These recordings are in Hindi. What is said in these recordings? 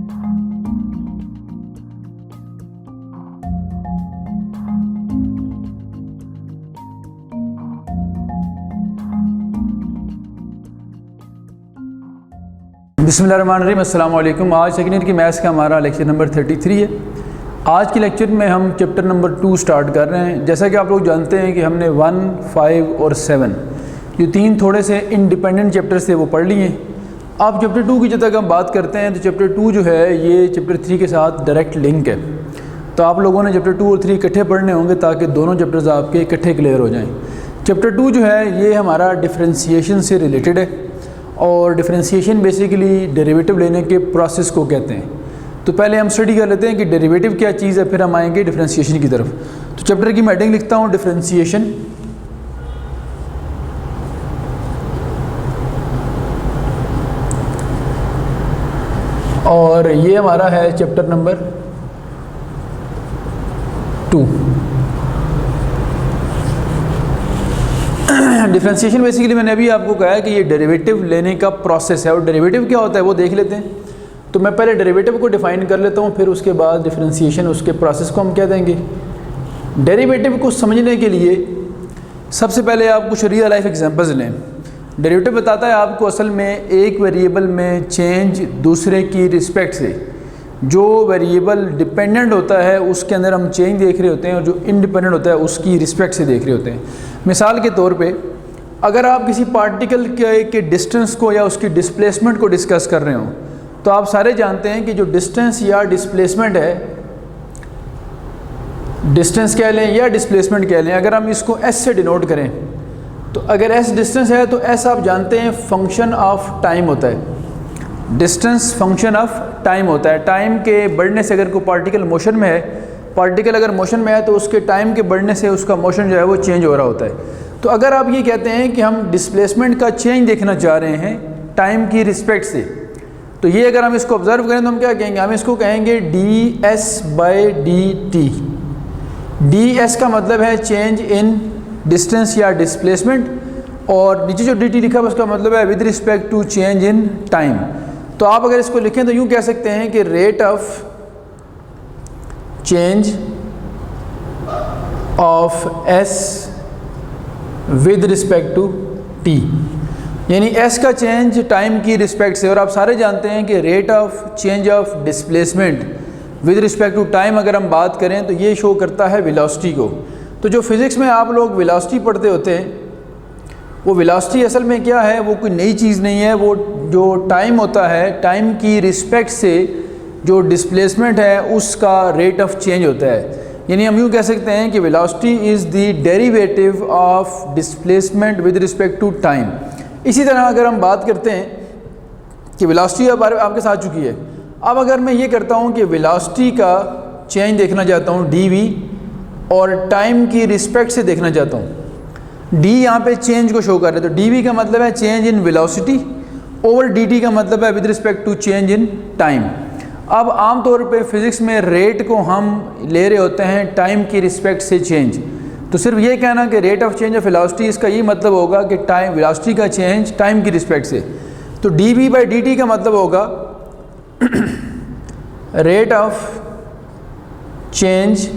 बिस्मिल्लाहिर्रहमानिर्रहीम, अस्सलाम वालेकुम। आज सेकंड ईयर की मैथ्स का हमारा लेक्चर नंबर 33 है। आज के लेक्चर में हम चैप्टर नंबर 2 स्टार्ट कर रहे हैं। जैसा कि आप लोग जानते हैं कि हमने 1, 5 और 7 जो 3 थोड़े से इंडिपेंडेंट चैप्टर्स थे वो पढ़ लिए। अब चैप्टर 2 की जब तक हम बात करते हैं तो चैप्टर 2 जो है ये चैप्टर 3 के साथ डायरेक्ट लिंक है। तो आप लोगों ने चैप्टर 2 और 3 इकट्ठे पढ़ने होंगे ताकि दोनों चैप्टर्स आपके इकट्ठे क्लियर हो जाएँ। चैप्टर 2 जो है ये हमारा डिफ्रेंसीशन से रिलेटेड है और डिफरेंशिएशन बेसिकली डेरिवेटिव लेने के प्रोसेस को कहते हैं। तो पहले हम स्टडी कर लेते हैं कि डेरिवेटिव क्या चीज़ है, फिर हम आएंगे डिफरेंशिएशन की तरफ। तो चैप्टर की मैं हेडिंग लिखता हूँ डिफरेंशिएशन। और ये हमारा है चैप्टर नंबर 2। डिफरेंशिएशन बेसिकली मैंने अभी आपको कहा है कि ये डेरिवेटिव लेने का प्रोसेस है। और डेरिवेटिव क्या होता है वो देख लेते हैं। तो मैं पहले डेरिवेटिव को डिफ़ाइन कर लेता हूँ, फिर उसके बाद डिफरेंशिएशन उसके प्रोसेस को हम कह देंगे। डेरिवेटिव को समझने के लिए सबसे पहले आप कुछ रियल लाइफ एग्जांपल्स लें। डेरिवेटिव बताता है आपको असल में एक वेरिएबल में चेंज दूसरे की रिस्पेक्ट से। जो वेरिएबल डिपेंडेंट होता है उसके अंदर हम चेंज देख रहे होते हैं और जो इंडिपेंडेंट होता है उसकी रिस्पेक्ट से देख रहे होते हैं। मिसाल के तौर पे अगर आप किसी पार्टिकल के डिस्टेंस को या उसकी डिस्प्लेसमेंट को डिस्कस कर रहे हो तो आप सारे जानते हैं कि जो डिस्टेंस या डिस्प्लेसमेंट है, डिस्टेंस कह लें या डिस्प्लेसमेंट कह लें, अगर हम इसको एस से डिनोट करें तो अगर एस डिस्टेंस है तो एस आप जानते हैं फंक्शन ऑफ टाइम होता है। डिस्टेंस फंक्शन ऑफ टाइम होता है। टाइम के बढ़ने से अगर कोई पार्टिकल मोशन में है, पार्टिकल अगर मोशन में है तो उसके टाइम के बढ़ने से उसका मोशन जो है वो चेंज हो रहा होता है। तो अगर आप ये कहते हैं कि हम डिस्प्लेसमेंट का चेंज देखना चाह रहे हैं टाइम की रिस्पेक्ट से, तो ये अगर हम इसको ऑब्जर्व करें तो हम क्या कहेंगे, हम इसको कहेंगे D S by D T. D S का मतलब है चेंज इन डिस्टेंस या डिस्प्लेसमेंट, और नीचे जो डी टी लिखा है उसका मतलब है with respect to change in time. तो आप अगर इसको लिखें तो यूँ कह सकते हैं कि rate of change of S with respect to T, यानी एस का चेंज टाइम की रिस्पेक्ट से। और आप सारे जानते हैं कि rate of change of displacement with respect to time अगर हम बात करें तो ये शो करता है वेलोसिटी को। तो जो फिज़िक्स में आप लोग वेलोसिटी पढ़ते होते हैं, वो वेलोसिटी असल में क्या है, वो कोई नई चीज़ नहीं है। वो जो टाइम होता है, टाइम की रिस्पेक्ट से जो डिस्प्लेसमेंट है उसका रेट ऑफ चेंज होता है। यानी हम यूँ कह सकते हैं कि velocity is the derivative of displacement with respect to time. इसी तरह अगर हम बात करते हैं कि वेलोसिटी अब आपके साथ चुकी है, अब अगर मैं ये करता हूँ कि वेलोसिटी का चेंज देखना चाहता हूँ डी वी, और टाइम की रिस्पेक्ट से देखना चाहता हूँ, डी यहाँ पे चेंज को शो कर रहे हैं, तो डी वी का मतलब है change in velocity over D T का मतलब है with respect to change in time. अब आम तौर पे फिज़िक्स में रेट को हम ले रहे होते हैं टाइम की रिस्पेक्ट से चेंज। तो सिर्फ ये कहना कि rate of change of velocity, इसका ये मतलब होगा कि टाइम वेलोसिटी का चेंज टाइम की रिस्पेक्ट से। तो D V by D T का मतलब होगा rate of change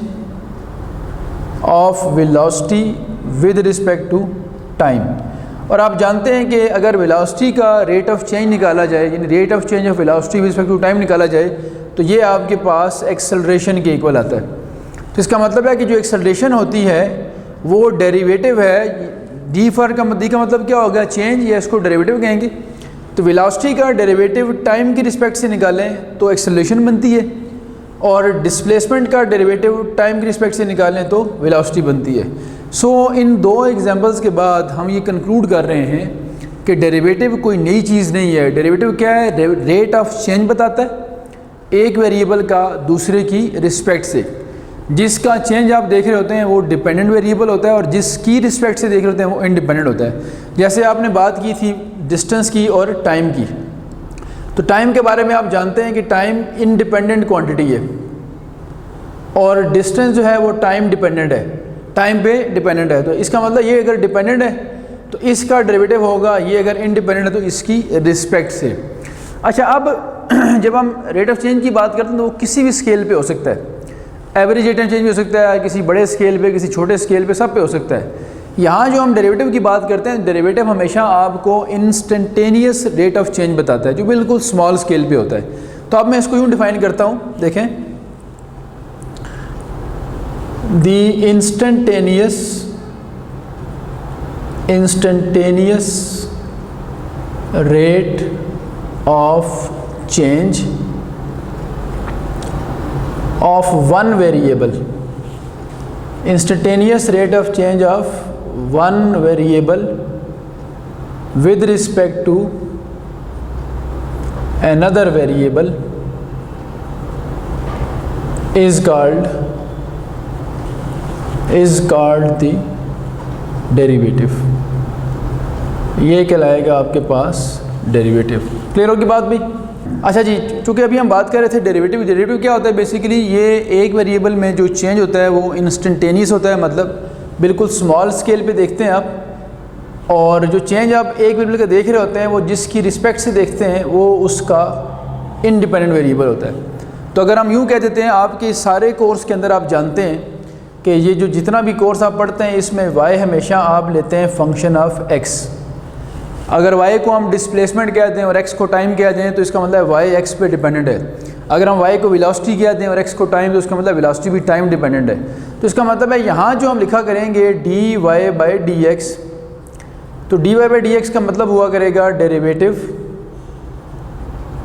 of velocity with respect to time. और आप जानते हैं कि अगर वेलोसिटी का रेट ऑफ चेंज निकाला जाए, यानी rate of change of velocity with respect to time निकाला जाए, तो ये आपके पास एक्सेलरेशन के इक्वल आता है। तो इसका मतलब है कि जो एक्सेलरेशन होती है वो डेरिवेटिव है। डी फॉर का डी का मतलब क्या होगा, चेंज, या इसको डेरिवेटिव कहेंगे। तो वेलोसिटी का डेरिवेटिव टाइम की रिस्पेक्ट से निकालें तो एक्सेलरेशन बनती है, और डिस्प्लेसमेंट का डेरिवेटिव टाइम की रिस्पेक्ट से निकालें तो वेलोसिटी बनती है। सो इन दो एग्जांपल्स के बाद हम ये कंक्लूड कर रहे हैं कि डेरिवेटिव कोई नई चीज़ नहीं है। डेरिवेटिव क्या है, रेट ऑफ चेंज बताता है एक वेरिएबल का दूसरे की रिस्पेक्ट से। जिसका चेंज आप देख रहे होते हैं वो डिपेंडेंट वेरिएबल होता है, और जिसकी रिस्पेक्ट से देख रहे होते हैं वो इंडिपेंडेंट होता है। जैसे आपने बात की थी डिस्टेंस की और टाइम की, तो टाइम के बारे में आप जानते हैं कि टाइम इंडिपेंडेंट क्वांटिटी है और डिस्टेंस जो है वो टाइम डिपेंडेंट है, टाइम पे डिपेंडेंट है। तो इसका मतलब ये अगर डिपेंडेंट है तो इसका डेरिवेटिव होगा, ये अगर इंडिपेंडेंट है तो इसकी रिस्पेक्ट से। अच्छा, अब जब हम रेट ऑफ चेंज की बात करते हैं तो वो किसी भी स्केल पे हो सकता है। एवरेज रेट ऑफ चेंज भी हो सकता है, किसी बड़े स्केल पे, किसी छोटे स्केल पे, सब पे हो सकता है। यहाँ जो हम डेरिवेटिव की बात करते हैं, डेरिवेटिव हमेशा आपको इंस्टेंटेनियस रेट ऑफ चेंज बताता है, जो बिल्कुल स्मॉल स्केल पे होता है। तो अब मैं इसको यूँ डिफाइन करता हूँ, देखें, the instantaneous rate of change of one variable, instantaneous rate of change of one variable with respect to another variable is called the derivative। ये कहलाएगा आपके पास डेरिवेटिव। क्लियर होगी बात भी? अच्छा जी, चूँकि अभी हम बात कर रहे थे डेरिवेटिव। डेरिवेटिव क्या होता है? बेसिकली ये एक वेरिएबल में जो चेंज होता है वो इंस्टेंटेनियस होता है, मतलब बिल्कुल स्मॉल स्केल पे देखते हैं आप। और जो चेंज आप एक वेरिएबल का देख रहे होते हैं वो जिसकी रिस्पेक्ट से देखते हैं वो उसका इंडिपेंडेंट वेरिएबल होता है। तो अगर हम यूँ कह देते हैं, आपके सारे कोर्स के अंदर आप जानते हैं कि ये जो जितना भी कोर्स आप पढ़ते हैं इसमें y हमेशा आप लेते हैं फंक्शन ऑफ x। अगर y को हम डिस्प्लेसमेंट कह दें और x को टाइम कह दें तो इसका मतलब y x पे डिपेंडेंट है। अगर हम y को वेलोसिटी कह दें और x को टाइम तो उसका मतलब वेलोसिटी भी टाइम डिपेंडेंट है। तो इसका मतलब है यहाँ जो हम लिखा करेंगे dy/dx, तो dy/dx का मतलब हुआ करेगा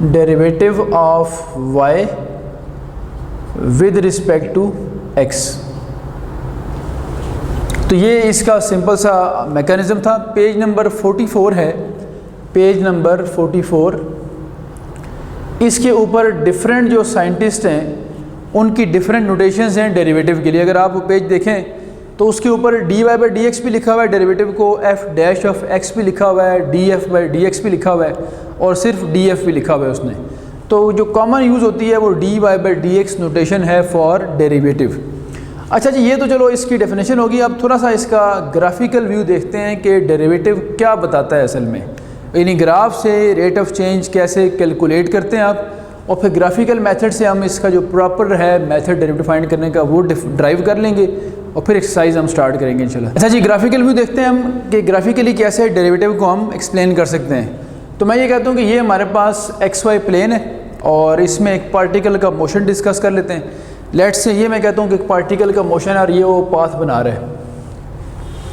derivative of y with respect to x। तो ये इसका सिंपल सा मैकेनिज़्म था। पेज नंबर 44 है, पेज नंबर 44। इसके ऊपर डिफरेंट जो साइंटिस्ट हैं उनकी डिफरेंट नोटेशंस हैं डेरिवेटिव के लिए। अगर आप वो पेज देखें तो उसके ऊपर dy/dx भी लिखा हुआ है, डेरिवेटिव को f' भी लिखा हुआ है, df/dx भी लिखा हुआ है और सिर्फ df भी लिखा हुआ है उसने। तो जो कॉमन यूज़ होती है वो dy/dx नोटेशन है फॉर डेरिवेटिव। अच्छा जी, ये तो चलो इसकी डेफिनेशन होगी। अब थोड़ा सा इसका ग्राफिकल व्यू देखते हैं कि डेरिवेटिव क्या बताता है असल में। यानी ग्राफ से रेट ऑफ चेंज कैसे कैलकुलेट करते हैं आप, और फिर ग्राफिकल मेथड से हम इसका जो प्रॉपर है मेथड डेरिवेटिव फाइंड करने का वो ड्राइव कर लेंगे और फिर एक्सरसाइज हम स्टार्ट करेंगे इंशाल्लाह। अच्छा जी, ग्राफिकल व्यू देखते हैं हम कि ग्राफिकली कैसे डेरिवेटिव को हम एक्सप्लेन कर सकते हैं। तो मैं ये कहता हूँ कि ये हमारे पास XY प्लेन है और इसमें एक पार्टिकल का मोशन डिस्कस कर लेते हैं। लेट्स से ये मैं कहता हूँ कि एक पार्टिकल का मोशन है और ये वो पाथ बना रहा है।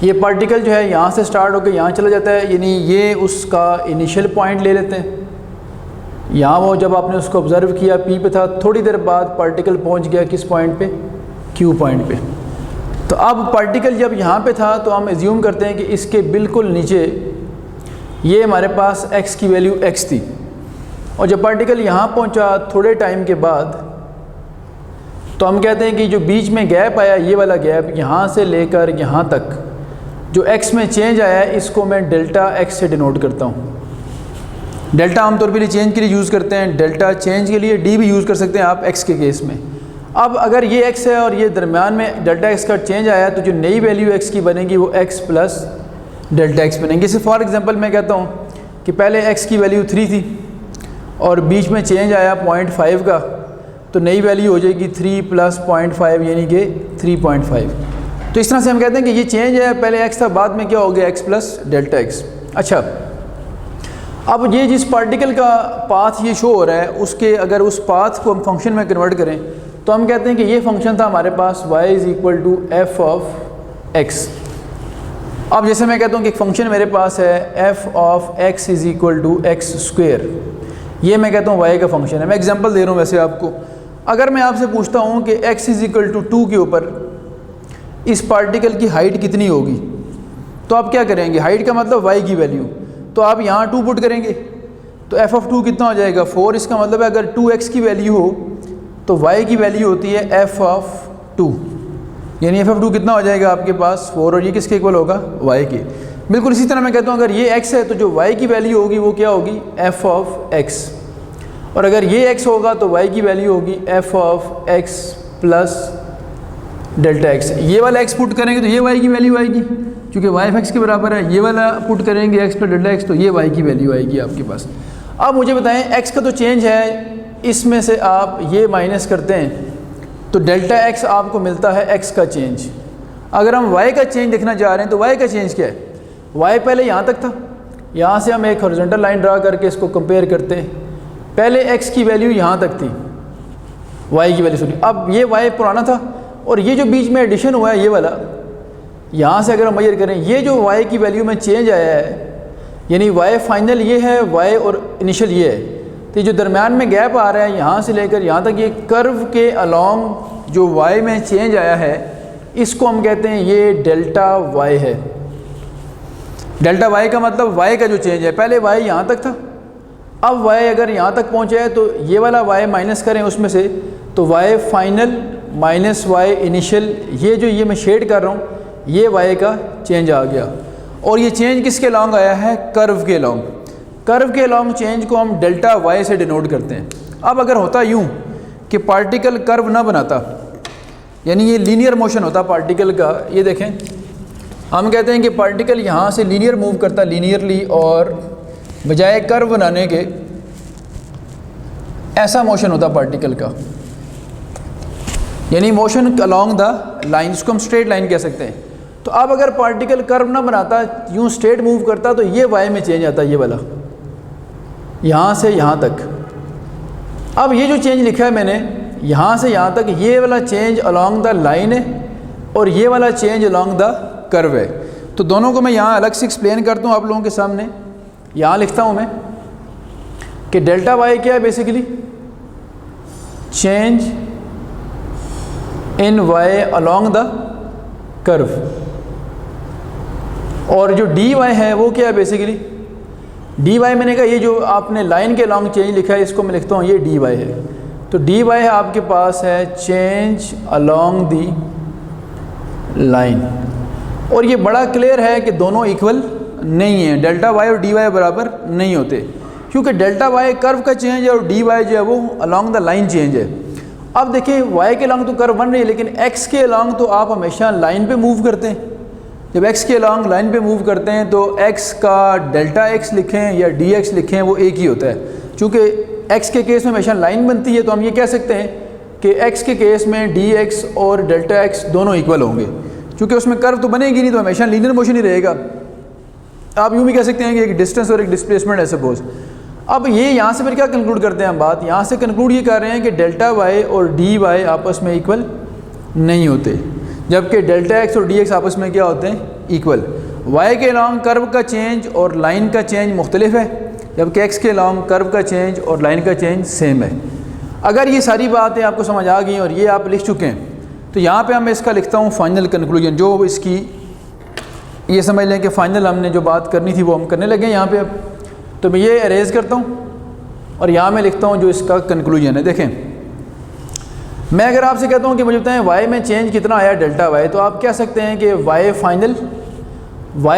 ये पार्टिकल जो है यहाँ से स्टार्ट होकर यहाँ चला जाता है, यानी ये उसका इनिशियल पॉइंट ले लेते हैं। यहाँ वो जब आपने उसको ऑब्ज़र्व किया P पे था, थोड़ी देर बाद पार्टिकल पहुँच गया किस पॉइंट पे? Q पॉइंट पे। तो अब पार्टिकल जब यहाँ पे था तो हम एज्यूम करते हैं कि इसके बिल्कुल नीचे ये हमारे पास x की वैल्यू x थी, और जब पार्टिकल यहाँ पहुँचा थोड़े टाइम के बाद तो हम कहते हैं कि जो बीच में गैप आया, ये वाला गैप यहाँ से लेकर यहाँ तक जो x में चेंज आया है इसको मैं डेल्टा x से डिनोट करता हूँ। डेल्टा आमतौर पर चेंज के लिए यूज़ करते हैं, डेल्टा चेंज के लिए d भी यूज़ कर सकते हैं आप x के केस में। अब अगर ये x है और ये दरमियान में डेल्टा x का चेंज आया तो जो नई वैल्यू x की बनेगी वो x प्लस डेल्टा x बनेगी। जैसे फॉर एग्जांपल मैं कहता हूँ कि पहले x की वैल्यू 3 थी और बीच में चेंज आया 0.5 का, तो नई वैल्यू हो जाएगी 3 प्लस 0.5 यानी कि 3.5। तो इस तरह से हम कहते हैं कि ये चेंज है, पहले x था बाद में क्या हो गया x प्लस डेल्टा x। अच्छा, अब ये जिस पार्टिकल का पाथ ये शो हो रहा है उसके अगर उस पाथ को हम फंक्शन में कन्वर्ट करें तो हम कहते हैं कि ये फंक्शन था हमारे पास y = f ऑफ x। अब जैसे मैं कहता हूँ कि एक फंक्शन मेरे पास है f ऑफ x = x², ये मैं कहता हूँ y का फंक्शन है। मैं एग्जांपल दे रहा हूँ वैसे आपको। अगर मैं आपसे पूछता हूँ कि x = 2 के ऊपर इस पार्टिकल की हाइट कितनी होगी, तो आप क्या करेंगे? हाइट का मतलब y की वैल्यू, तो आप यहाँ 2 पुट करेंगे तो f ऑफ 2 कितना हो जाएगा? 4। इसका मतलब है अगर 2x की वैल्यू हो तो y की वैल्यू होती है f ऑफ 2, यानी f ऑफ 2 कितना हो जाएगा आपके पास? 4, और ये किसके इक्वल होगा? y के। बिल्कुल इसी तरह मैं कहता हूँ अगर ये x है तो जो y की वैल्यू होगी वो क्या होगी? f ऑफ x, और अगर ये x होगा तो y की वैल्यू होगी f of x plus delta x। ये वाला x पुट करेंगे तो ये y की वैल्यू आएगी, क्योंकि y x के बराबर है। ये वाला पुट करेंगे x प्लस डेल्टा x तो ये y की वैल्यू आएगी आपके पास। अब मुझे बताएं x का तो चेंज है इसमें से आप ये माइनस करते हैं तो डेल्टा एक्स आपको मिलता है एक्स का चेंज। अगर हम वाई का चेंज देखना चाह रहे हैं तो वाई का चेंज क्या है, वाई पहले यहाँ तक था, यहाँ से हम एक हॉरिजॉन्टल लाइन ड्रा करके इसको कंपेयर करते हैं। पहले एक्स की वैल्यू यहाँ तक थी, वाई की वैल्यू सॉरी, अब ये वाई पुराना था और ये जो बीच में एडिशन हुआ है ये वाला, यहाँ से अगर हम मेजर करें ये जो वाई की वैल्यू में चेंज आया है, यानी वाई फाइनल ये है, वाई और इनिशियल ये है, तो ये जो दरम्यान में गैप आ रहा है यहाँ से लेकर यहाँ तक, ये कर्व के अलॉन्ग जो वाई में चेंज आया है इसको हम कहते हैं ये डेल्टा वाई है। डेल्टा वाई का मतलब वाई का जो चेंज है, पहले वाई यहाँ तक था, अब वाई अगर यहाँ तक पहुँचा है तो ये वाला वाई माइनस करें उसमें से, तो Y final minus Y initial, ये जो ये मैं शेड कर रहा हूँ ये वाई का चेंज आ गया। और ये चेंज किसके लॉन्ग आया है, कर्व के लॉन्ग। कर्व के लॉन्ग चेंज को हम डेल्टा वाई से डिनोट करते हैं। अब अगर होता यूँ कि पार्टिकल कर्व ना बनाता, यानी ये लीनियर मोशन होता पार्टिकल का, ये देखें हम कहते हैं कि पार्टिकल यहाँ से लीनियर मूव करता लीनियरली, और बजाय कर्व बनाने के ऐसा मोशन होता पार्टिकल का, यानी मोशन अलॉन्ग द लाइन, इसको हम स्ट्रेट लाइन कह सकते हैं। तो अब अगर पार्टिकल कर्व ना बनाता, यूँ स्ट्रेट मूव करता, तो ये वाई में चेंज आता, ये वाला यहाँ से यहाँ तक। अब ये जो चेंज लिखा है मैंने यहाँ से यहाँ तक, ये वाला चेंज अलॉन्ग द लाइन है और ये वाला चेंज अलॉन्ग द कर्व है। तो दोनों को मैं यहाँ अलग से एक्सप्लेन करता हूँ आप लोगों के सामने। यहाँ लिखता हूँ मैं कि डेल्टा वाई क्या है, basically change in Y along the curve, और जो डी वाई है वो क्या है, बेसिकली डी वाई मैंने कहा ये जो आपने लाइन के अलॉन्ग चेंज लिखा है इसको मैं लिखता हूँ ये डी वाई है। तो डी वाई है आपके पास है चेंज अलॉन्ग दी लाइन, और ये बड़ा क्लियर है कि दोनों इक्वल नहीं है, डेल्टा वाई और डी वाई बराबर नहीं होते, क्योंकि डेल्टा वाई कर्व का चेंज है और डी वाई जो है वो अलॉन्ग द लाइन चेंज है। अब देखिए वाई के अलॉन्ग तो कर्व बन रही है, लेकिन एक्स के अलॉन्ग तो आप हमेशा लाइन पे मूव करते हैं। जब एक्स के अलॉन्ग लाइन पे मूव करते हैं तो एक्स का डेल्टा एक्स लिखें या डी एक्स लिखें वो एक ही होता है। चूँकि एक्स के केस में हमेशा लाइन बनती है तो हम ये कह सकते हैं कि एक्स के केस में डी एक्स और डेल्टा एक्स दोनों इक्वल होंगे, क्योंकि उसमें कर्व तो बनेगी नहीं, तो हमेशा लीनियर मोशन ही रहेगा। आप यूँ भी कह सकते हैं कि एक डिस्टेंस और एक डिस्प्लेसमेंट है सपोज। अब ये यहाँ से फिर क्या कंक्लूड करते हैं हम बात, यहाँ से कंक्लूड ये कर रहे हैं कि डेल्टा वाई और डी वाई आपस में इक्वल नहीं होते, जबकि डेल्टा एक्स और डी एक्स आपस में क्या होते हैं, इक्वल। वाई के अलॉन्ग कर्व का चेंज और लाइन का चेंज मुख्तलिफ है, जबकि एक्स के अलॉन्ग कर्व का चेंज और लाइन का चेंज सेम है। अगर ये सारी बातें आपको समझ आ गई और ये आप लिख चुके हैं, तो यहाँ पे मैं इसका लिखता हूँ फाइनल कंक्लूजन, जो इसकी ये समझ लें कि फ़ाइनल हमने जो बात करनी थी वो हम करने लगे यहाँ पे। अब तो मैं ये अरेज करता हूँ और यहाँ मैं लिखता हूँ जो इसका कंक्लूजन है। देखें, मैं अगर आपसे कहता हूँ कि मुझे बताएं वाई में चेंज कितना आया डेल्टा वाई, तो आप कह सकते हैं कि वाई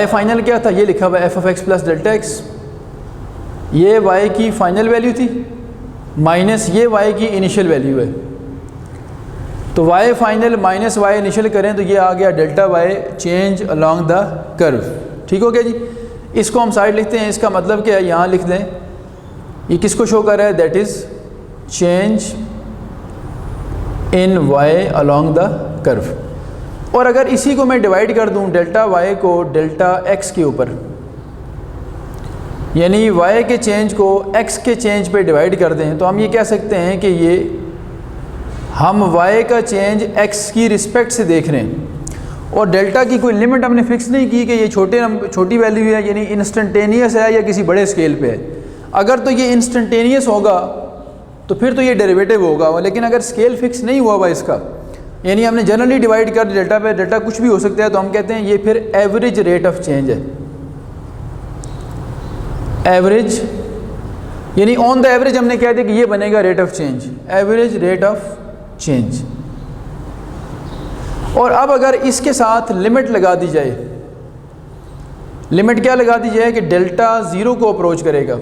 फाइनल क्या था, ये लिखा हुआ F of X plus delta X, ये वाई की फ़ाइनल वैल्यू थी माइनस ये वाई की इनिशियल वैल्यू है। तो Y final minus Y initial करें तो ये आ गया delta Y change along the curve. ठीक हो गया जी। इसको हम साइड लिखते हैं, इसका मतलब क्या है, यहाँ लिख दें, ये किसको शो कर रहा है, that is change in Y along the curve. और अगर इसी को मैं डिवाइड कर दूँ डेल्टा वाई को डेल्टा एक्स के ऊपर, यानी वाई के चेंज को एक्स के चेंज पे डिवाइड कर दें, तो हम ये कह सकते हैं कि ये हम y का चेंज x की रिस्पेक्ट से देख रहे हैं, और डेल्टा की कोई लिमिट हमने फिक्स नहीं की कि ये छोटी वैल्यू है, यानी इंस्टेंटेनियस है या किसी बड़े स्केल पे है। अगर तो ये इंस्टेंटेनियस होगा तो फिर तो ये डेरिवेटिव होगा, लेकिन अगर स्केल फिक्स नहीं हुआ इसका, यानी हमने जनरली डिवाइड कर डेल्टा पे, डेल्टा कुछ भी हो सकता है, तो हम कहते हैं ये फिर एवरेज रेट ऑफ चेंज है। एवरेज यानी ऑन द एवरेज हमने कह दिया कि ये बनेगा rate of change, average rate of change. और अब अगर इसके साथ लिमिट लगा दी जाए, लिमिट क्या लगा दी जाए कि डेल्टा ज़ीरो को अप्रोच करेगा।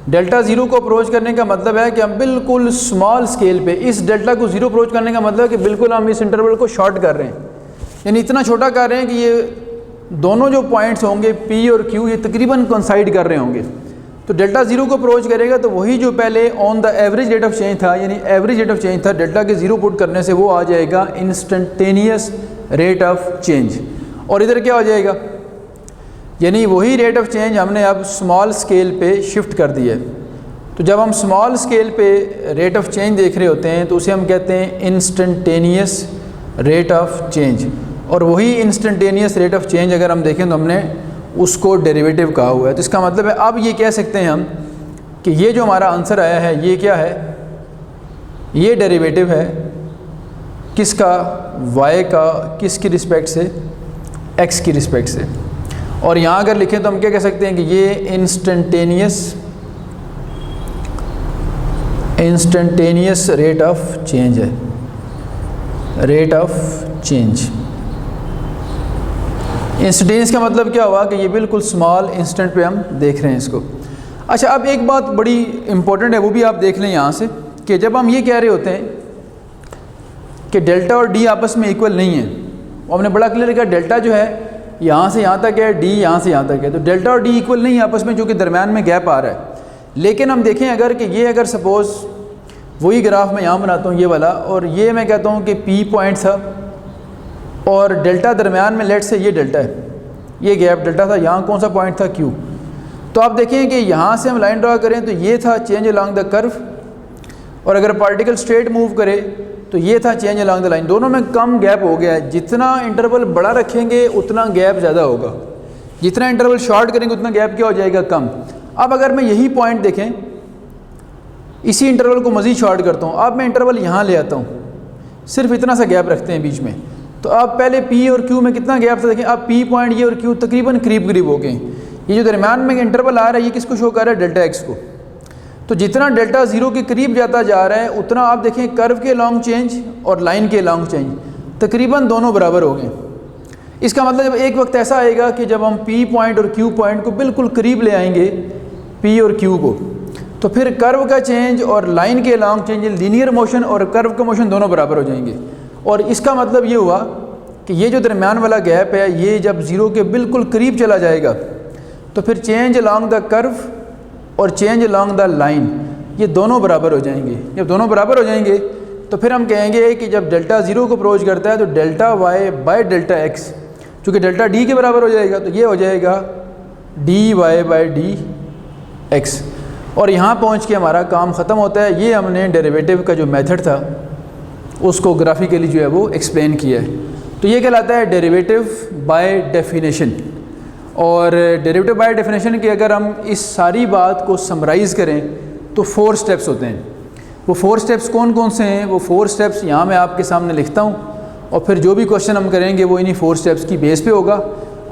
डेल्टा ज़ीरो को अप्रोच करने का मतलब है कि हम बिल्कुल स्मॉल स्केल पे इस डेल्टा को ज़ीरो अप्रोच करने का मतलब है कि बिल्कुल हम इस इंटरवल को शॉर्ट कर रहे हैं, यानी इतना छोटा कर रहे हैं कि ये दोनों जो पॉइंट्स होंगे P और Q ये तकरीबन कोइंसाइड कर रहे होंगे। तो डेल्टा ज़ीरो को अप्रोच करेगा तो वही जो पहले on the average rate of change था, यानी एवरेज रेट ऑफ चेंज था, डेल्टा के ज़ीरो पुट करने से वो आ जाएगा इंस्टेंटेनियस रेट ऑफ चेंज। और इधर क्या हो जाएगा, यानी वही रेट ऑफ चेंज हमने अब स्मॉल स्केल पे शिफ्ट कर दिया है। तो जब हम स्मॉल स्केल पे रेट ऑफ चेंज देख रहे होते हैं तो उसे हम कहते हैं इंस्टेंटेनियस रेट ऑफ चेंज। और वही इंस्टेंटेनियस रेट ऑफ चेंज अगर हम देखें तो हमने उसको डेरिवेटिव कहा हुआ है। तो इसका मतलब है अब ये कह सकते हैं हम कि ये जो हमारा आंसर आया है ये क्या है, ये डेरिवेटिव है किसका, y का, किसकी रिस्पेक्ट से, x की रिस्पेक्ट से। और यहाँ अगर लिखें तो हम क्या कह सकते हैं कि ये इंस्टेंटेनियस रेट ऑफ चेंज है, रेट ऑफ चेंज। इंस्टेंटेनियस का मतलब क्या हुआ कि ये बिल्कुल स्मॉल इंस्टेंट पे हम देख रहे हैं इसको। अच्छा, अब एक बात बड़ी इंपॉर्टेंट है, वो भी आप देख लें यहाँ से, कि जब हम ये कह रहे होते हैं कि डेल्टा और डी आपस में इक्वल नहीं है, और हमने बड़ा क्लियर किया डेल्टा जो है यहाँ से यहाँ तक है, डी यहाँ से यहाँ तक है, तो डेल्टा और डी इक्वल नहीं है आपस में, जो कि दरम्यान में गैप आ रहा है। लेकिन हम देखें अगर कि ये अगर सपोज़ वही ग्राफ मैं यहाँ बनाता हूँ ये वाला, और ये मैं कहता हूँ कि पी पॉइंट था और डेल्टा दरम्यान में, लेट से ये डेल्टा है, ये गैप डेल्टा था, यहाँ कौन सा पॉइंट था, क्यू। तो आप देखें कि यहाँ से हम लाइन ड्रा करें तो ये था चेंज अलॉन्ग द कर्व, और अगर पार्टिकल स्ट्रेट मूव करे तो ये था चेंज अलॉन्ग द लाइन। दोनों में कम गैप हो गया है। जितना इंटरवल बड़ा रखेंगे उतना गैप ज़्यादा होगा, जितना इंटरवल शॉर्ट करेंगे उतना गैप क्या हो जाएगा, कम। अब अगर मैं यही पॉइंट देखें, इसी इंटरवल को मज़ीद शॉर्ट करता हूँ, अब मैं इंटरवल यहाँ ले आता हूँ, सिर्फ इतना सा गैप रखते हैं बीच में। तो अब पहले पी और क्यू में कितना गैप था, देखें अब पी पॉइंट ये और क्यू तकरीबन करीब हो गए। ये जो दरम्यान में इंटरवल आ रहा है ये किसको शो कर रहा है, डेल्टा एक्स को। तो जितना डेल्टा ज़ीरो के करीब जाता जा रहा है उतना आप देखें कर्व के लॉन्ग चेंज और लाइन के लॉन्ग चेंज तकरीबन दोनों बराबर हो गए। इसका मतलब जब एक वक्त ऐसा आएगा कि जब हम पी पॉइंट और क्यू पॉइंट को बिल्कुल करीब ले आएंगे पी और क्यू को, तो फिर कर्व का चेंज और लाइन के लॉन्ग चेंज, लीनियर मोशन और कर्व का मोशन दोनों बराबर हो जाएंगे। और इसका मतलब ये हुआ कि ये जो दरम्यान वाला गैप है ये जब ज़ीरो के बिल्कुल करीब चला जाएगा तो फिर चेंज अलॉन्ग द कर्व और चेंज अलॉन्ग द लाइन ये दोनों बराबर हो जाएंगे। जब दोनों बराबर हो जाएंगे तो फिर हम कहेंगे कि जब डेल्टा ज़ीरो को अप्रोच करता है तो delta Y by delta X, चूँकि डेल्टा डी के बराबर हो जाएगा तो ये हो जाएगा D Y by D X. और यहाँ पहुँच के हमारा काम ख़त्म होता है। ये हमने डेरिवेटिव का जो मेथड था उसको ग्राफिकली जो है वो एक्सप्लेन किया है। तो ये कहलाता है डेरिवेटिव बाय डेफिनेशन। और डेरिवेटिव बाय डेफिनेशन की अगर हम इस सारी बात को समराइज़ करें तो 4 स्टेप्स होते हैं। वो 4 स्टेप्स कौन कौन से हैं, वो 4 स्टेप्स यहाँ मैं आपके सामने लिखता हूँ, और फिर जो भी क्वेश्चन हम करेंगे वो इन्हीं 4 स्टेप्स की बेस पे होगा।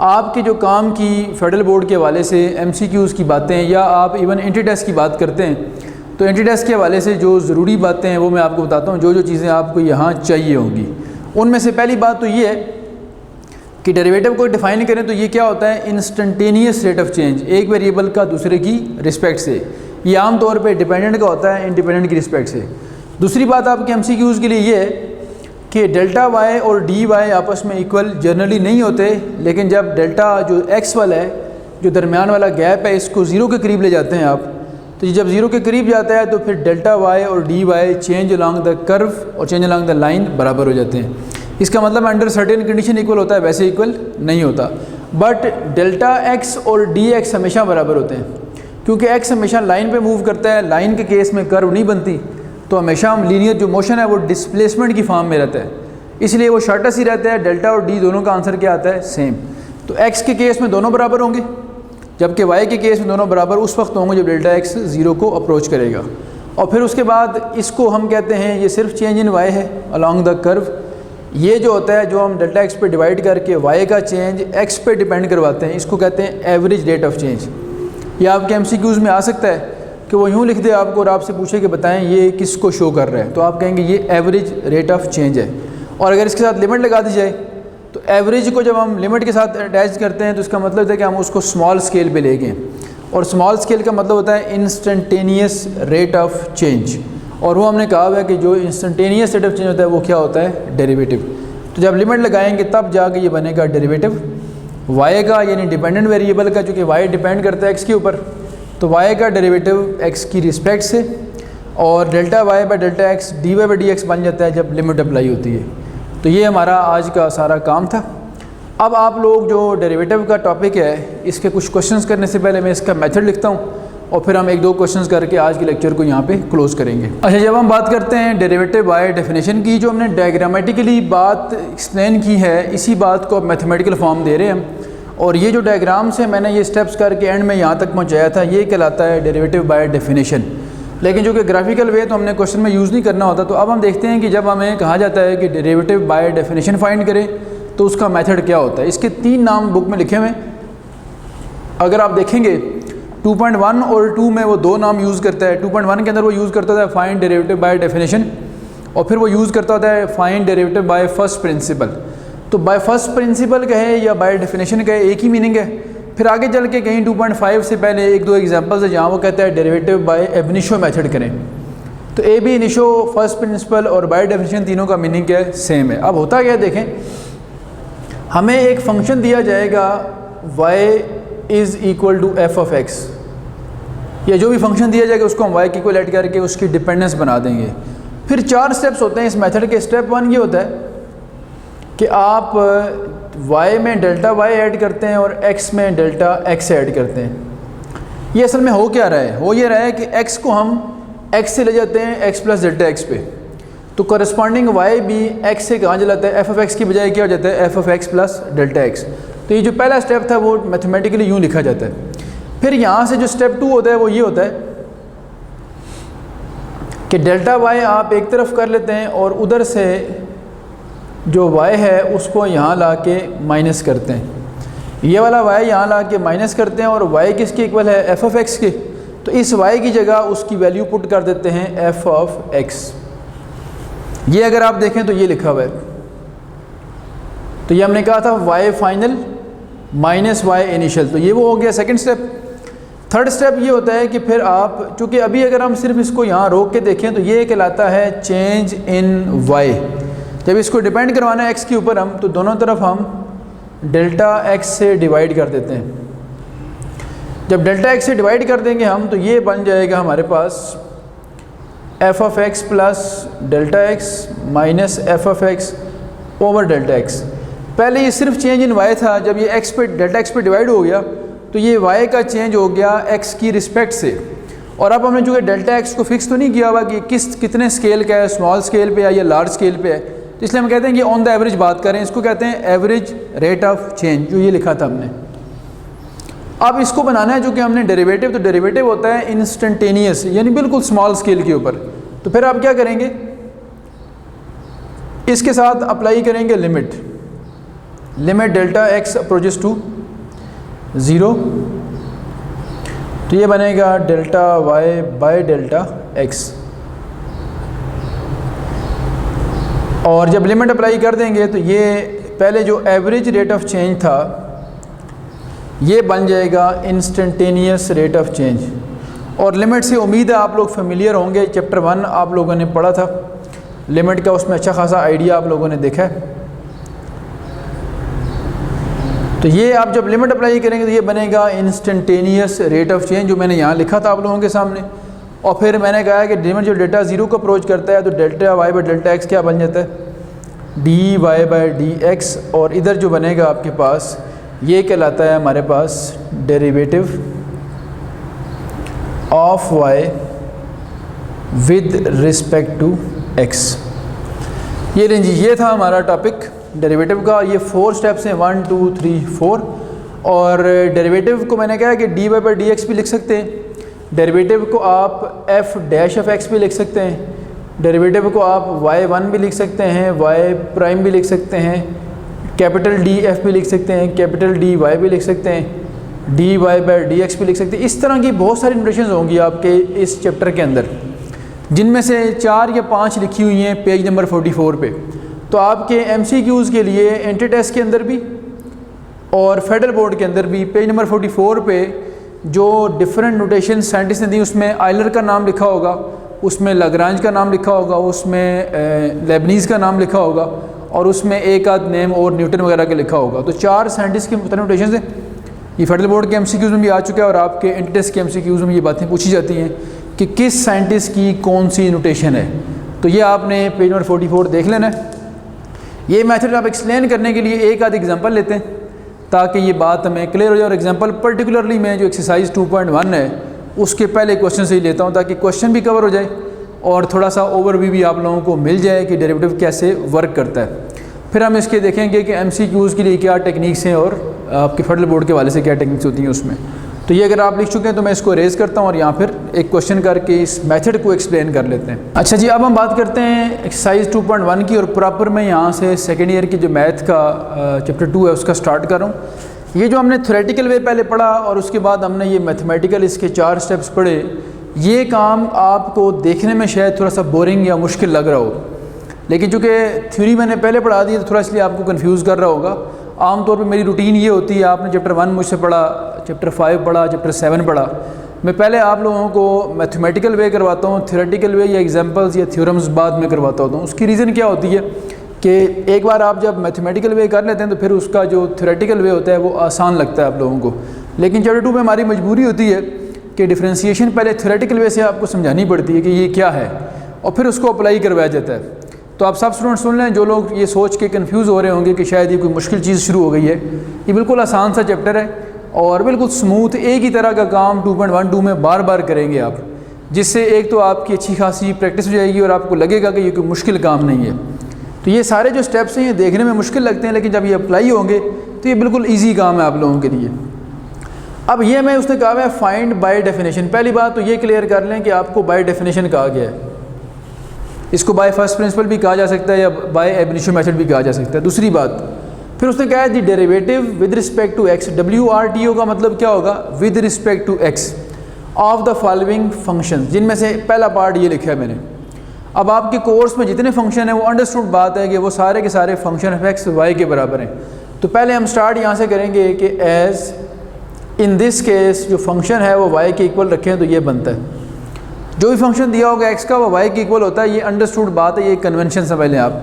आपके जो काम की फेडरल बोर्ड के हवाले से MCQs की बातें, या आप इवन एंट्री टेस्ट की बात करते हैं तो एंट्री टेस्ट के हवाले से जो ज़रूरी बातें हैं वो मैं आपको बताता हूँ, जो चीज़ें आपको यहाँ चाहिए होंगी। उनमें से पहली बात तो ये है कि डेरिवेटिव को डिफ़ाइन करें तो ये क्या होता है, इंस्टेंटेनियस रेट ऑफ चेंज, एक वेरिएबल का दूसरे की रिस्पेक्ट से। ये आम तौर पे डिपेंडेंट का होता है इंडिपेंडेंट की रिस्पेक्ट से। दूसरी बात आपके MCQs के लिए ये है कि डेल्टा वाई और डी वाई आपस में इक्वल जनरली नहीं होते, लेकिन जब डेल्टा जो एक्स वाला है, जो दरमियान वाला गैप है, इसको ज़ीरो के करीब ले जाते हैं आप, तो जब ज़ीरो के करीब जाता है तो फिर डेल्टा वाई और D Y change along the curve और चेंज अलॉन्ग द लाइन बराबर हो जाते हैं। इसका मतलब अंडर सर्टेन कंडीशन इक्वल होता है, वैसे इक्वल नहीं होता। बट डेल्टा एक्स और डी एक्स हमेशा बराबर होते हैं, क्योंकि एक्स हमेशा लाइन पे मूव करता है, लाइन के केस में कर्व नहीं बनती, तो हमेशा हम लीनियर जो मोशन है वो डिस्प्लेसमेंट की फॉर्म में रहता है, इसलिए वो शॉर्टेस्ट ही रहता है। डेल्टा और डी दोनों का आंसर क्या आता है, सेम। तो एक्स के केस में दोनों बराबर होंगे, जबकि वाई के केस में दोनों बराबर उस वक्त होंगे जब डेल्टा एक्स ज़ीरो को अप्रोच करेगा। और फिर उसके बाद इसको हम कहते हैं ये सिर्फ चेंज इन वाई है अलॉन्ग द कर्व। ये जो होता है जो हम डेल्टा एक्स पे डिवाइड करके वाई का चेंज एक्स पे डिपेंड करवाते हैं, इसको कहते हैं एवरेज रेट ऑफ चेंज। ये आपके MCQs में आ सकता है कि वो यूँ लिख दे आपको और आपसे पूछे कि बताएं ये किसको शो कर रहा है, तो आप कहेंगे ये एवरेज रेट ऑफ चेंज है। और अगर इसके साथ लिमिट लगा दी जाए तो एवरेज को जब हम लिमिट के साथ अटैच करते हैं तो इसका मतलब है कि हम उसको स्मॉल स्केल पे ले गए, और स्मॉल स्केल का मतलब होता है इंस्टेंटेनियस रेट ऑफ चेंज। और वो हमने कहा हुआ है कि जो इंस्टेंटेनियस रेट ऑफ चेंज होता है वो क्या होता है, डेरिवेटिव। तो जब लिमिट लगाएंगे तब जाके ये बनेगा डेरिवेटिव वाई का, यानी डिपेंडेंट वेरिएबल का, चूँकि वाई डिपेंड करता है एक्स के ऊपर, तो y का डेरिवेटिव x की रिस्पेक्ट से, और delta y by delta x dy by D x बन जाता है जब लिमिट अप्लाई होती है। तो ये हमारा आज का सारा काम था। अब आप लोग जो डेरिवेटिव का टॉपिक है इसके कुछ क्वेश्चंस करने से पहले मैं इसका मेथड लिखता हूँ और फिर हम एक दो क्वेश्चंस करके आज के लेक्चर को यहाँ पे क्लोज करेंगे। अच्छा, जब हम बात करते हैं डेरिवेटिव बाय डेफिनेशन की, जो हमने डायग्रामेटिकली बात एक्सप्लेन की है, इसी बात को मैथमेटिकल फॉर्म दे रहे हैं हम। और ये जो डायग्राम से मैंने ये स्टेप्स करके एंड में यहाँ तक पहुँचाया था, ये कहलाता है डेरिवेटिव बाय डेफिनेशन। लेकिन जो कि ग्राफिकल वे तो हमने क्वेश्चन में यूज़ नहीं करना होता। तो अब हम देखते हैं कि जब हमें कहा जाता है कि डेरिवेटिव बाय डेफिनेशन फाइंड करें तो उसका मेथड क्या होता है। इसके 3 नाम बुक में लिखे हुए हैं। अगर आप देखेंगे 2.1 और 2 में वो 2 नाम यूज़ करता है। 2.1 के अंदर वो यूज़ करता है फाइंड डेरिवेटिव बाय डेफिनेशन, और फिर वो यूज़ करता होता है find derivative by first principle. तो बाय फर्स्ट प्रिंसिपल कहे या बाय डेफिनेशन कहे, एक ही मीनिंग है। फिर आगे चल के कहीं 2.5 से पहले एक दो एग्जांपल्स है जहाँ वो कहता है derivative by ab initio method करें। तो A B initio, first principle और बाय डेफिनेशन तीनों का मीनिंग क्या है, सेम है। अब होता क्या है, देखें, हमें एक फंक्शन दिया जाएगा y is equal to F of X, या जो भी फंक्शन दिया जाएगा उसको हम y की इक्वल ऐड करके उसकी डिपेंडेंस बना देंगे। फिर 4 स्टेप्स होते हैं इस मेथड के। स्टेप 1 ये होता है कि आप y में डेल्टा y ऐड करते हैं और x में डेल्टा x ऐड करते हैं। ये असल में हो क्या रहा है, हो ये रहा है कि x को हम x से ले जाते हैं x प्लस डेल्टा x पे, तो करस्पॉन्डिंग y भी x से कहाँ चलाता है, f ऑफ x की बजाय क्या हो जाता है, f of x plus delta x। तो ये जो पहला स्टेप था वो मैथमेटिकली यूँ लिखा जाता है। फिर यहाँ से जो स्टेप 2 होता है वो ये होता है कि डेल्टा y आप एक तरफ कर लेते हैं और उधर से जो y है उसको यहाँ ला के माइनस करते हैं। ये वाला y यहाँ ला के माइनस करते हैं, और y किसके इक्वल है, f ऑफ x के। तो इस y की जगह उसकी वैल्यू पुट कर देते हैं f ऑफ x। ये अगर आप देखें तो ये लिखा हुआ है। तो ये हमने कहा था y final minus y initial, तो ये वो हो गया सेकंड स्टेप। थर्ड स्टेप ये होता है कि फिर आप, चूँकि अभी अगर हम सिर्फ इसको यहाँ रोक के देखें तो ये कहलाता है चेंज इन y। जब इसको डिपेंड करवाना है x के ऊपर हम, तो दोनों तरफ हम डेल्टा x से डिवाइड कर देते हैं। जब डेल्टा x से डिवाइड कर देंगे हम, तो ये बन जाएगा हमारे पास f of x plus delta x minus f of x over delta x। पहले ये सिर्फ चेंज इन y था, जब ये x पे डेल्टा x पे डिवाइड हो गया तो ये y का चेंज हो गया x की रिस्पेक्ट से। और अब हमने चूँकि डेल्टा x को फिक्स तो नहीं किया हुआ कि कितने स्केल का है, स्मॉल स्केल पे है या लार्ज स्केल पे है, तो इसलिए हम कहते हैं कि ऑन द एवरेज बात करें, इसको कहते हैं एवरेज रेट ऑफ चेंज, जो ये लिखा था हमने। अब इसको बनाना है, जो कि हमने डेरिवेटिव, तो डेरिवेटिव होता है इंस्टेंटेनियस, यानी बिल्कुल स्मॉल स्केल के ऊपर। तो फिर आप क्या करेंगे, इसके साथ अप्लाई करेंगे limit delta x approaches to 0, तो ये बनेगा delta y by delta x। और जब लिमिट अप्लाई कर देंगे तो ये पहले जो एवरेज रेट ऑफ चेंज था ये बन जाएगा इंस्टेंटेनियस रेट ऑफ चेंज। और लिमिट से उम्मीद है आप लोग फेमिलियर होंगे, चैप्टर 1 आप लोगों ने पढ़ा था लिमिट का, उसमें अच्छा खासा आइडिया आप लोगों ने देखा है। तो ये आप जब लिमिट अप्लाई करेंगे तो ये बनेगा इंस्टेंटेनियस रेट ऑफ चेंज, जो मैंने यहाँ लिखा था आप लोगों के सामने। और फिर मैंने कहा है कि लिमिट जो डेल्टा 0 को अप्रोच करता है तो delta y by delta x क्या बन जाता है, dy बाई डी एक्स। और इधर जो बनेगा आपके पास ये कहलाता है हमारे पास derivative of y with respect to x। ये रेंज, ये था हमारा टॉपिक डेरिवेटिव का। ये 4 स्टेप्स हैं, 1 2 3 4। और डेरिवेटिव को मैंने कहा कि dy बाई डी एक्स भी लिख सकते हैं, डेरिवेटिव को आप f डैश ऑफ x भी लिख सकते हैं, डेरिवेटिव को आप y1 भी लिख सकते हैं, y प्राइम भी लिख सकते हैं, कैपिटल DF भी लिख सकते हैं, कैपिटल DY भी लिख सकते हैं, dy बाई डी एक्स भी लिख सकते हैं। इस तरह की बहुत सारी नोटेशंस होंगी आपके इस चैप्टर के अंदर, जिनमें से 4 या 5 लिखी हुई हैं पेज नंबर 44 पे। तो आपके MCQs के लिए एंट्री टेस्ट के अंदर भी और फेडरल बोर्ड के अंदर भी पेज नंबर 44 पे जो डिफरेंट नोटेशन साइंटिस्ट ने दी, उसमें आयलर का नाम लिखा होगा, उसमें लाग्रांज का नाम लिखा होगा, उसमें लेबनीज़ का नाम लिखा होगा, और उसमें एक आध नेम और न्यूटन वगैरह के लिखा होगा। तो 4 साइंटिस्ट के मुख्तलिफ नोटेशन हैं। ये फेडरल बोर्ड के एमसीक्यूज़ में भी आ चुका है और आपके इंटर के एमसीक्यूज़ में ये बातें पूछी जाती हैं कि किस साइंटिस्ट की कौन सी नोटेशन है। तो ये आपने पेज नंबर 44 देख लेना है। ये मेथड आप एक्सप्लेन करने के लिए एक आध एग्जांपल लेते हैं ताकि ये बात हमें क्लियर हो जाए। और एग्जांपल पर्टिकुलरली मैं जो एक्सरसाइज 2.1 है उसके पहले क्वेश्चन से ही लेता हूँ ताकि क्वेश्चन भी कवर हो जाए और थोड़ा सा ओवरव्यू भी आप लोगों को मिल जाए कि डेरिवेटिव कैसे वर्क करता है। फिर हम इसके देखेंगे कि एमसीक्यूज़ के लिए क्या टेक्निक्स हैं और आपके फेडरल बोर्ड के वाले से क्या टेक्निक्स होती हैं उसमें। तो ये अगर आप लिख चुके हैं तो मैं इसको रेज करता हूँ और यहाँ फिर एक क्वेश्चन करके इस मेथड को एक्सप्लेन कर लेते हैं। अच्छा जी, अब हम बात करते हैं एक्सरसाइज 2.1 की और प्रॉपर मैं यहाँ से सेकेंड ईयर की जो मैथ का चैप्टर 2 है उसका स्टार्ट कर रहा हूँ। ये जो हमने थ्योरेटिकल वे पहले पढ़ा और उसके बाद हमने ये मैथमेटिकल इसके 4 स्टेप्स पढ़े, ये काम आपको देखने में शायद थोड़ा सा बोरिंग या मुश्किल लग रहा हो, लेकिन चूँकि थ्योरी मैंने पहले पढ़ा दी तो थोड़ा इसलिए आपको कंफ्यूज कर रहा होगा। आमतौर पे मेरी रूटीन ये होती है, आपने चैप्टर 1 मुझसे पढ़ा, चैप्टर 5 पढ़ा, चैप्टर 7 पढ़ा, मैं पहले आप लोगों को मैथमेटिकल वे करवाता हूँ, थ्योरेटिकल वे या एग्जांपल्स या थ्योरम्स बाद में करवाता हूँ। उसकी रीज़न क्या होती है कि एक बार आप जब मैथमेटिकल वे कर लेते हैं तो फिर उसका जो थ्योरेटिकल वे होता है वो आसान लगता है आप लोगों को। लेकिन चैप्टर 2 में हमारी मजबूरी होती है कि डिफ्रेंशिएशन पहले थ्योरेटिकल वे से आपको समझानी पड़ती है कि ये क्या है और फिर उसको अप्लाई करवाया जाता है। तो आप सब स्टूडेंट सुन लें, जो लोग ये सोच के कंफ्यूज हो रहे होंगे कि शायद ये कोई मुश्किल चीज़ शुरू हो गई है, ये बिल्कुल आसान सा चैप्टर है और बिल्कुल स्मूथ एक ही तरह का काम 2.12 में बार बार करेंगे आप, जिससे एक तो आपकी अच्छी खासी प्रैक्टिस हो जाएगी और आपको लगेगा कि ये कोई मुश्किल काम नहीं है। तो ये सारे जो स्टेप्स हैं ये देखने में मुश्किल लगते हैं, लेकिन जब ये अप्लाई होंगे तो ये बिल्कुल ईजी काम है आप लोगों के लिए। अब ये मैं उसने कहा है फाइंड बाय डेफिनेशन। पहली बात तो ये क्लियर कर लें कि आपको बाय डेफिनेशन कहा गया है, इसको बाय फर्स्ट प्रिंसिपल भी कहा जा सकता है या बाय एब इनिशियो मेथड भी कहा जा सकता है। दूसरी बात फिर उसने कहा है the derivative with respect to x, WRTO का मतलब क्या होगा, with respect to x of the following function, जिनमें से पहला पार्ट ये लिखा है मैंने। अब आपके कोर्स में जितने फंक्शन हैं वो अंडरस्टूड बात है कि वो सारे के सारे फंक्शन ऑफ एक्स वाई के बराबर हैं। तो पहले हम स्टार्ट यहाँ से करेंगे कि एज इन दिस केस जो फंक्शन है वो वाई के इक्वल रखें तो ये बनता है, जो भी फंक्शन दिया होगा एक्स का वो वाई के इक्वल होता है। ये अंडरस्टूड बात है, ये कन्वेंशन समझ लें आप।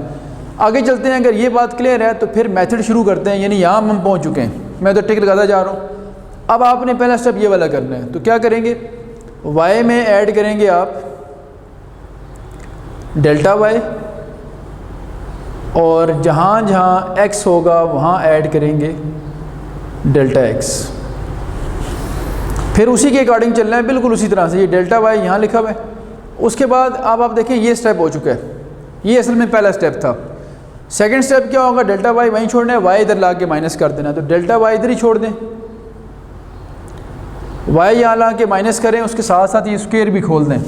आगे चलते हैं, अगर ये बात क्लियर है तो फिर मेथड शुरू करते हैं, यानी यहाँ हम पहुँच चुके हैं, मैं तो टिक लगाता जा रहा हूँ। अब आपने पहला स्टेप ये वाला करना है, तो क्या करेंगे, वाई में ऐड करेंगे आप डेल्टा वाई और जहाँ जहाँ एक्स होगा वहाँ ऐड करेंगे डेल्टा एक्स। फिर उसी के अकॉर्डिंग चलना है, बिल्कुल उसी तरह से। ये डेल्टा वाई यहाँ लिखा हुआ है। उसके बाद अब आप देखें ये स्टेप हो चुका है, ये असल में पहला स्टेप था। सेकंड स्टेप क्या होगा, डेल्टा वाई वहीं छोड़ना है, वाई इधर ला के माइनस कर देना है। तो डेल्टा वाई इधर ही छोड़ दें, वाई यहाँ ला के माइनस करें, उसके साथ साथ ये स्क्वेयर भी खोल दें।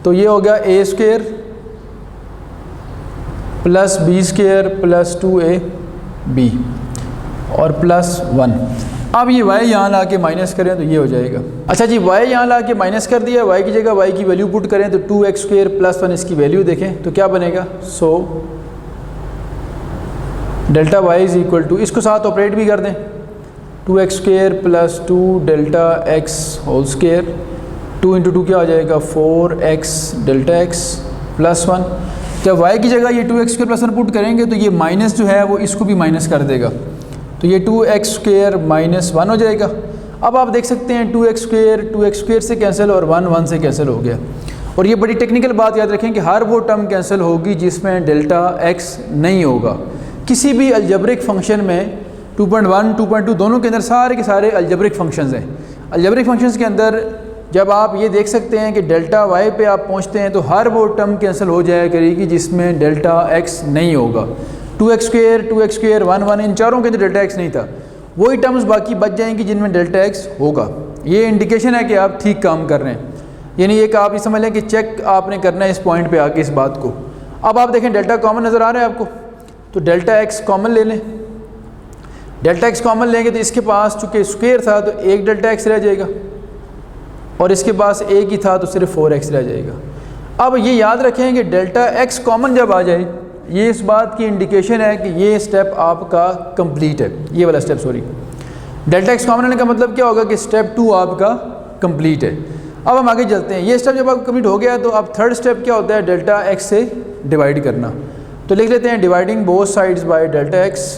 तो ये हो गया a square plus b square plus 2ab और प्लस 1। अब ये y यहाँ ला के माइनस करें तो ये हो जाएगा। अच्छा जी, y यहाँ ला के माइनस कर दिया, y की जगह y की वैल्यू पुट करें तो 2x² प्लस 1 इसकी वैल्यू देखें तो क्या बनेगा। So delta y is equal to, इसको साथ ऑपरेट भी कर दें, 2x² plus 2 delta x whole square, 2 × 2 क्या हो जाएगा 4x डेल्टा x प्लस 1। जब y की जगह ये 2x² प्लस 1 पुट करेंगे तो ये माइनस जो है वो इसको भी माइनस कर देगा, तो ये 2x² माइनस 1 हो जाएगा। अब आप देख सकते हैं 2x² से कैंसिल और 1 से कैंसिल हो गया। और ये बड़ी टेक्निकल बात याद रखें कि हर वो टर्म कैंसिल होगी जिसमें डेल्टा x नहीं होगा। किसी भी अलजेब्रिक फंक्शन में 2.1 2.2 दोनों के अंदर सारे के सारे अलजेब्रिक फंक्शंस हैं। अलजेब्रिक फंक्शंस के अंदर जब आप ये देख सकते हैं कि डेल्टा y पे आप पहुँचते हैं तो हर वो टर्म कैंसिल हो जाया करेगी जिसमें डेल्टा x नहीं होगा। 2x², 1 इन चारों के अंदर डेल्टा x नहीं था, वही टर्म्स बाकी बच जाएंगी जिनमें डेल्टा x होगा। ये इंडिकेशन है कि आप ठीक काम कर रहे हैं, यानी एक आप ये समझ लें कि चेक आपने करना है इस पॉइंट पे आके इस बात को। अब आप देखें डेल्टा कॉमन नज़र आ रहा है आपको, तो डेल्टा x कॉमन ले लें। डेल्टा x कॉमन लेंगे तो इसके पास चूँकि स्क्वेयर था तो एक डेल्टा x रह जाएगा और इसके पास एक ही था तो सिर्फ 4x रह जाएगा। अब ये याद रखें कि डेल्टा x कॉमन जब आ जाए ये इस बात की इंडिकेशन है कि ये स्टेप आपका कंप्लीट है, ये वाला step sorry. Delta x common आने का मतलब क्या होगा कि स्टेप 2 आपका कंप्लीट है। अब हम आगे चलते हैं, ये स्टेप जब आपका कंप्लीट हो गया तो अब थर्ड स्टेप क्या होता है, डेल्टा x से डिवाइड करना। तो लिख लेते हैं dividing both sides by delta x,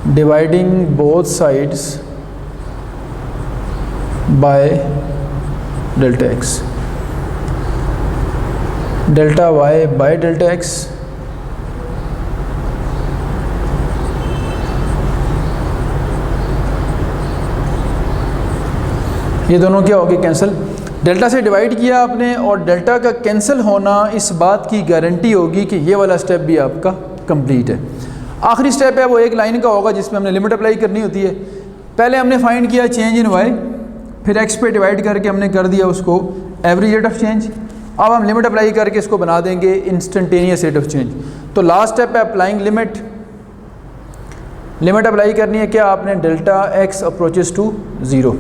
dividing both sides by delta X, delta Y by delta X, ये दोनों क्या हो गए कैंसिल। डेल्टा से डिवाइड किया आपने और डेल्टा का कैंसिल होना इस बात की गारंटी होगी कि ये वाला स्टेप भी आपका कंप्लीट है। आखिरी स्टेप है वो एक लाइन का होगा जिसमें हमने लिमिट अप्लाई करनी होती है। पहले हमने फाइंड किया चेंज इन वाई, फिर एक्स पे डिवाइड करके हमने कर दिया उसको एवरेज रेट ऑफ चेंज। अब हम लिमिट अप्लाई करके इसको बना देंगे इंस्टेंटेनियस रेट ऑफ चेंज। तो लास्ट स्टेप है अप्लाइंग लिमिट। लिमिट अप्लाई करनी है क्या आपने, delta x approaches to zero.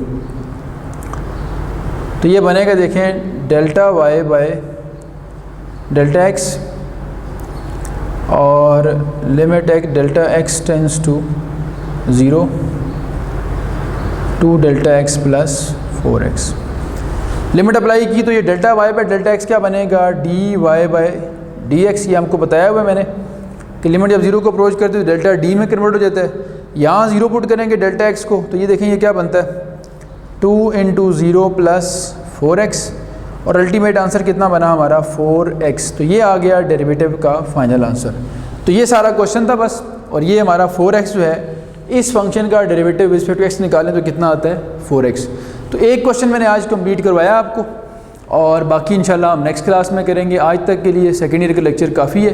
तो ये बनेगा देखें delta Y by delta x और limit x delta x tends to zero to delta x plus 4x। Limit apply की तो ये delta Y by delta x क्या बनेगा, d Y by D x. ये हमको बताया हुआ है मैंने कि लिमिट जब ज़ीरो को अप्रोच करते तो डेल्टा डी में कन्वर्ट हो जाता है। यहाँ ज़ीरो पुट करेंगे डेल्टा एक्स को तो ये देखें ये क्या बनता है 2 × 0 प्लस 4x और अल्टीमेट आंसर कितना बना हमारा 4x। तो ये आ गया डेरिवेटिव का फाइनल आंसर। तो ये सारा क्वेश्चन था बस, और ये हमारा 4x जो है इस फंक्शन का derivative with respect to x निकालें तो कितना आता है 4x। तो एक क्वेश्चन मैंने आज कंप्लीट करवाया आपको और बाकी इंशाल्लाह हम नेक्स्ट क्लास में करेंगे। आज तक के लिए सेकेंड ईयर का लेक्चर काफ़ी है।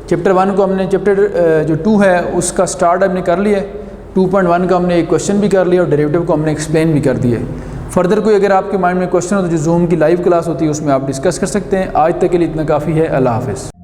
चैप्टर 1 को हमने चैप्टर जो 2 है उसका स्टार्ट हमने कर लिया है। 2.1 का हमने एक क्वेश्चन भी कर लिया और डेरिवेटिव को हमने एक्सप्लेन भी कर दिया है। फर्दर कोई अगर आपके माइंड में क्वेश्चन हो तो जो जूम की लाइव क्लास होती है उसमें आप डिस्कस कर सकते हैं। आज तक के लिए इतना काफ़ी है। अल्लाह हाफ़िज़।